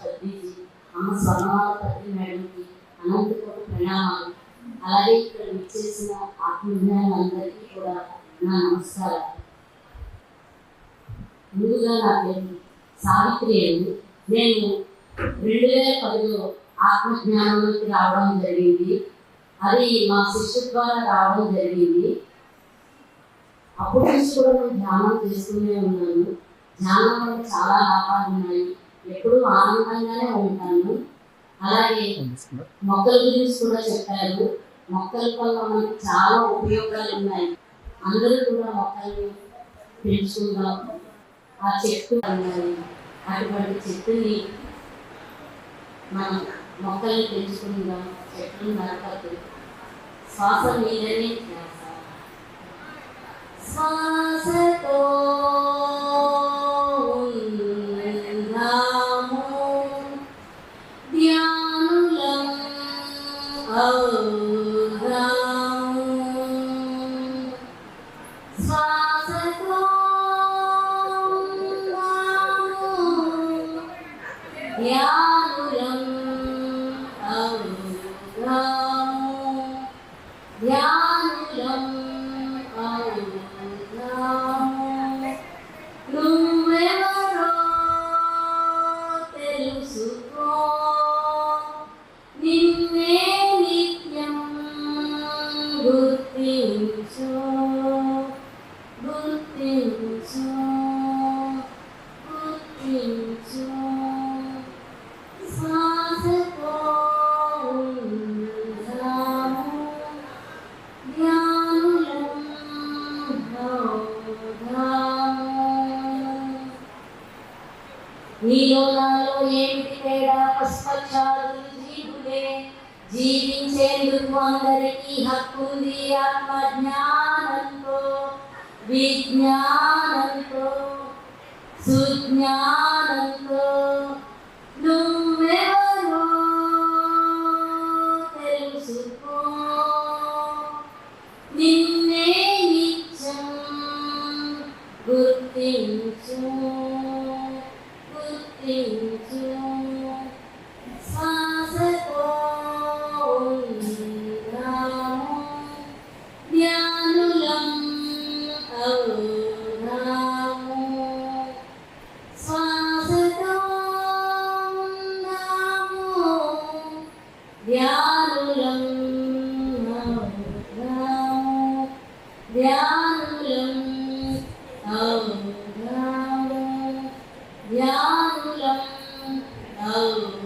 అమ్మ స్వర్ణమాల పత్రి మేడంకి అనంతకోటి ప్రణామాలు. అలాగే ఇక్కడ విచ్చేసిన ఆత్మజ్ఞానులందరికీ కూడా నా నమస్కారం. ముందుగా నా పేరు సావిత్రి అండి. నేను 2010లో ఆత్మజ్ఞానంలోకి రావడం జరిగింది. అది మా శిష్యు ద్వారా రావడం జరిగింది. అప్పటి నుంచి కూడా నేను ధ్యానం చేస్తూనే ఉన్నాను. ధ్యానం వల్ల చాలా లాభాలు ఉన్నాయి. ఎప్పుడూ ఆనందంగానే ఉంటాను. అలాగే మొక్కల గురించి కూడా చెప్పారు. మొక్కల వల్ల మనకు చాలా ఉపయోగాలు ఉన్నాయి. అందరూ కూడా మొక్కల్ని పెంచుకుందాం. ఆ చెట్టు ఉన్నాయి, అటువంటి చెట్టుని మనం మొక్కల్ని పెంచుకుందాం. చెట్లు నరకద్దు. శ్వాస మీదనే శ్వాసతో ఉన్నాము, ధ్యానులం అవుదాము. శ్వాసతో ఉన్నాము, ధ్యానులం అవుదాము, ధ్యానులం అవుదాము. నువ్వెవరో తెలుసుకో, నిన్నే నిత్యం గుర్తించు, గుర్తించు, గుర్తించు. శ్వాసతో ఉన్నాము, ధ్యానులం అవుదాము. నీలో నాలో ఏమిటి తేడా? పుష్పచారులు జీవులే. జీవించేందుకు అందరికీ హక్కుంది. ఆత్మజ్ఞానంతో, విజ్ఞానంతో, సుజ్ఞానంతో. నువ్వెవరో తెలుసుకో, నిన్నే నిత్యం గుర్తించు, గుర్తించు. శ్వాసతో ఉన్నాము, ధ్యానులం అవుదాము. శ్వాసతో ఉన్నాము, ధ్యానులం అవుదాము, ధ్యానులం అవుదాము, ధ్యానులం అవుదాము.